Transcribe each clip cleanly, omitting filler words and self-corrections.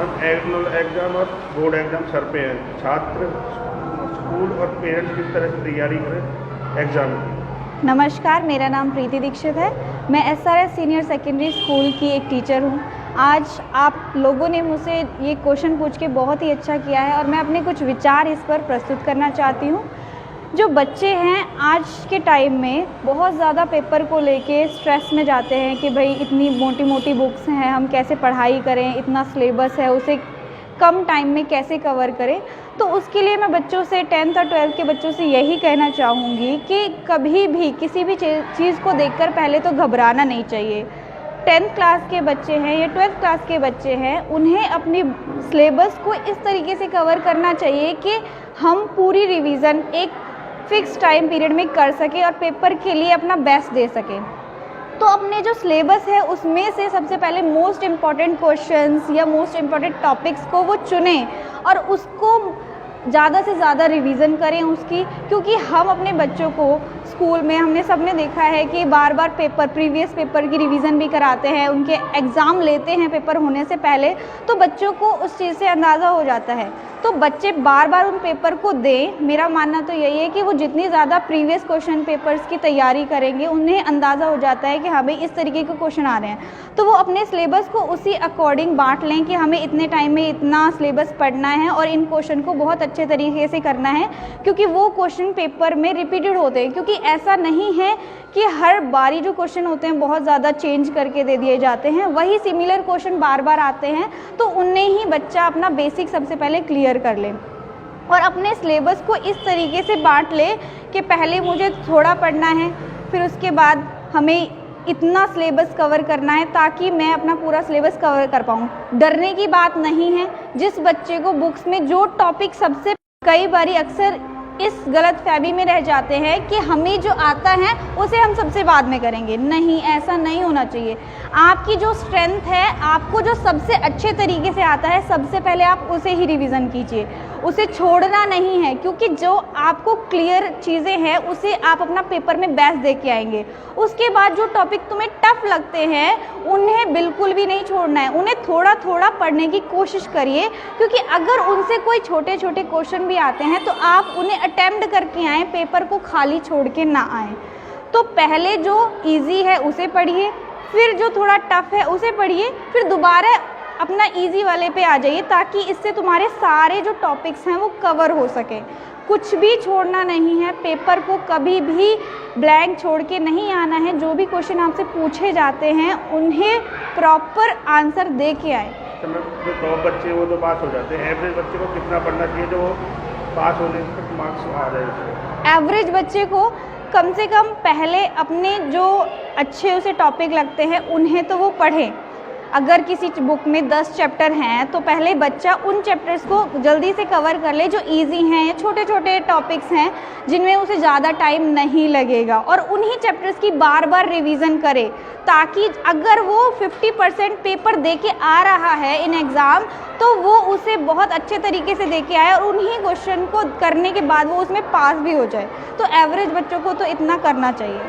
Sir annual exam और board exam sir पे है, छात्र स्कूल और पेरेंट्स किस तरह से तैयारी करें एग्ज़ाम की। नमस्कार, मेरा नाम प्रीति दीक्षित है। मैं SRS सीनियर सेकेंडरी स्कूल की एक टीचर हूँ। आज आप लोगों ने मुझसे ये क्वेश्चन पूछ के बहुत ही अच्छा किया है और मैं अपने कुछ विचार इस पर प्रस्तुत करना चाहती हूँ। जो बच्चे हैं आज के टाइम में बहुत ज़्यादा पेपर को लेके स्ट्रेस में जाते हैं कि भाई इतनी मोटी मोटी बुक्स हैं, हम कैसे पढ़ाई करें, इतना सिलेबस है, उसे कम टाइम में कैसे कवर करें। तो उसके लिए मैं बच्चों से 10th और 12th के बच्चों से यही कहना चाहूँगी कि कभी भी किसी भी चीज़ को देखकर पहले तो घबराना नहीं चाहिए। 10th क्लास के बच्चे हैं या 12th क्लास के बच्चे हैं, उन्हें अपनी सिलेबस को इस तरीके से कवर करना चाहिए कि हम पूरी रिवीज़न एक फिक्स टाइम पीरियड में कर सकें और पेपर के लिए अपना बेस्ट दे सकें। तो अपने जो सिलेबस है उसमें से सबसे पहले मोस्ट इम्पॉर्टेंट क्वेश्चंस या मोस्ट इम्पॉर्टेंट टॉपिक्स को वो चुनें और उसको ज़्यादा से ज़्यादा रिवीज़न करें उसकी, क्योंकि हम अपने बच्चों को स्कूल में हमने सबने देखा है कि बार बार प्रीवियस पेपर की रिवीज़न भी कराते हैं, उनके एग्ज़ाम लेते हैं पेपर होने से पहले, तो बच्चों को उस चीज़ से अंदाज़ा हो जाता है। तो बच्चे बार बार उन पेपर को दें। मेरा मानना तो यही है कि वो जितनी ज़्यादा प्रीवियस क्वेश्चन पेपर्स की तैयारी करेंगे, उन्हें अंदाज़ा हो जाता है कि हमें इस तरीके के क्वेश्चन आ रहे हैं, तो वो अपने सिलेबस को उसी अकॉर्डिंग बांट लें कि हमें इतने टाइम में इतना सिलेबस पढ़ना है और इन क्वेश्चन को बहुत अच्छे तरीके से करना है, क्योंकि वो क्वेश्चन पेपर में रिपीटेड होते हैं। क्योंकि ऐसा नहीं है कि हर बारी जो क्वेश्चन होते हैं बहुत ज़्यादा चेंज करके दे दिए जाते हैं, वही सिमिलर क्वेश्चन बार बार आते हैं, तो उन्हें ही बच्चा अपना बेसिक सबसे पहले क्लियर कर ले और अपने सिलेबस को इस तरीके से बांट ले कि पहले मुझे थोड़ा पढ़ना है, फिर उसके बाद हमें इतना सिलेबस कवर करना है ताकि मैं अपना पूरा सिलेबस कवर कर पाऊँ। डरने की बात नहीं है। जिस बच्चे को बुक्स में जो टॉपिक सबसे कई बारी अक्सर इस गलतफहमी में रह जाते हैं कि हमें जो आता है उसे हम सबसे बाद में करेंगे। नहीं, ऐसा नहीं होना चाहिए। आपकी जो स्ट्रेंथ है, आपको जो सबसे अच्छे तरीके से आता है, सबसे पहले आप उसे ही रिवीजन कीजिए, उसे छोड़ना नहीं है, क्योंकि जो आपको क्लियर चीज़ें हैं उसे आप अपना पेपर में बेस्ट दे के आएंगे। उसके बाद जो टॉपिक तुम्हें टफ लगते हैं उन्हें बिल्कुल भी नहीं छोड़ना है, उन्हें थोड़ा थोड़ा पढ़ने की कोशिश करिए, क्योंकि अगर उनसे कोई छोटे छोटे क्वेश्चन भी आते हैं तो आप उन्हें अटेम्प्ट करके आएँ, पेपर को खाली छोड़ के ना आएँ। तो पहले जो इजी है उसे पढ़िए, फिर जो थोड़ा टफ है उसे पढ़िए, फिर दोबारा अपना इजी वाले पे आ जाइए, ताकि इससे तुम्हारे सारे जो टॉपिक्स हैं वो कवर हो सके। कुछ भी छोड़ना नहीं है, पेपर को कभी भी ब्लैंक छोड़ के नहीं आना है। जो भी क्वेश्चन आपसे पूछे जाते हैं उन्हें प्रॉपर आंसर दे के आए। जो टॉप बच्चे वो तो पास हो जाते हैं, एवरेज बच्चे को कितना पढ़ना चाहिए जो पास होने तक मार्क्स आ जाए? एवरेज बच्चे को कम से कम पहले अपने जो अच्छे उसे टॉपिक लगते हैं उन्हें तो वो पढ़े। अगर किसी बुक में 10 चैप्टर हैं तो पहले बच्चा उन चैप्टर्स को जल्दी से कवर कर ले जो इजी हैं या छोटे छोटे टॉपिक्स हैं जिनमें उसे ज़्यादा टाइम नहीं लगेगा, और उन्हीं चैप्टर्स की बार बार रिवीजन करे, ताकि अगर वो 50% पेपर दे के आ रहा है इन एग्ज़ाम तो वो उसे बहुत अच्छे तरीके से दे के आए और उन्हीं क्वेश्चन को करने के बाद वो उसमें पास भी हो जाए। तो एवरेज बच्चों को तो इतना करना चाहिए।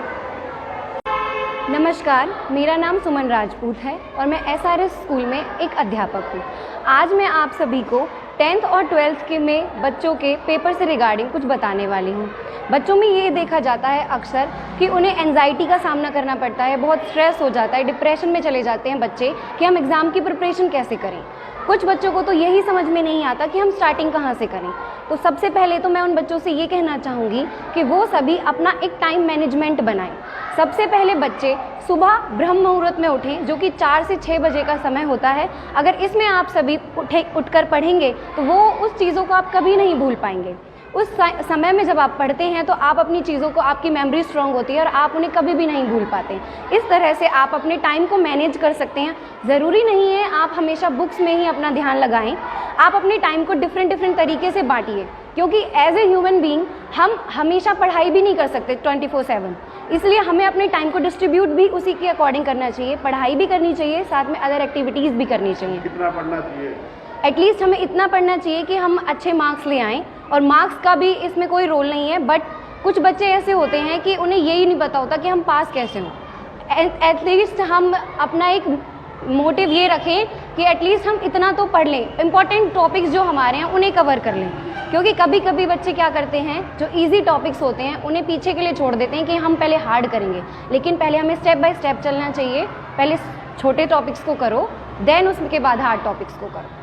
नमस्कार, मेरा नाम सुमन राजपूत है और मैं SRS स्कूल में एक अध्यापक हूँ। आज मैं आप सभी को 10th और 12th के में बच्चों के पेपर से रिगार्डिंग कुछ बताने वाली हूँ। बच्चों में ये देखा जाता है अक्सर कि उन्हें एंजाइटी का सामना करना पड़ता है, बहुत स्ट्रेस हो जाता है, डिप्रेशन में चले जाते हैं बच्चे कि हम एग्ज़ाम की प्रिपरेशन कैसे करें। कुछ बच्चों को तो यही समझ में नहीं आता कि हम स्टार्टिंग कहाँ से करें। तो सबसे पहले तो मैं उन बच्चों से ये कहना चाहूँगी कि वो सभी अपना एक टाइम मैनेजमेंट बनाएं। सबसे पहले बच्चे सुबह ब्रह्म मुहूर्त में उठें, जो कि 4 से 6 बजे का समय होता है। अगर इसमें आप सभी उठकर पढ़ेंगे तो वो उस चीज़ों को आप कभी नहीं भूल पाएंगे। उस समय में जब आप पढ़ते हैं तो आप अपनी चीज़ों को, आपकी मेमोरी स्ट्रांग होती है और आप उन्हें कभी भी नहीं भूल पाते। इस तरह से आप अपने टाइम को मैनेज कर सकते हैं। ज़रूरी नहीं है आप हमेशा बुक्स में ही अपना ध्यान लगाएं, आप अपने टाइम को डिफरेंट तरीके से बांटिए, क्योंकि एज ए ह्यूमन बीइंग हम हमेशा पढ़ाई भी नहीं कर सकते 24/7। इसलिए हमें अपने टाइम को डिस्ट्रीब्यूट भी उसी के अकॉर्डिंग करना चाहिए। पढ़ाई भी करनी चाहिए, साथ में अदर एक्टिविटीज़ भी करनी चाहिए। कितना पढ़ना चाहिए? एटलीस्ट हमें इतना पढ़ना चाहिए कि हम अच्छे मार्क्स ले आएँ, और मार्क्स का भी इसमें कोई रोल नहीं है। बट कुछ बच्चे ऐसे होते हैं कि उन्हें यही नहीं पता होता कि हम पास कैसे हों। एटलीस्ट हम अपना एक मोटिव ये रखें कि एटलीस्ट हम इतना तो पढ़ लें, इंपॉर्टेंट टॉपिक्स जो हमारे हैं उन्हें कवर कर लें। क्योंकि कभी कभी बच्चे क्या करते हैं, जो इजी टॉपिक्स होते हैं उन्हें पीछे के लिए छोड़ देते हैं कि हम पहले हार्ड करेंगे, लेकिन पहले हमें स्टेप बाय स्टेप चलना चाहिए। पहले छोटे टॉपिक्स को करो, देन उसके बाद हार्ड टॉपिक्स को करो।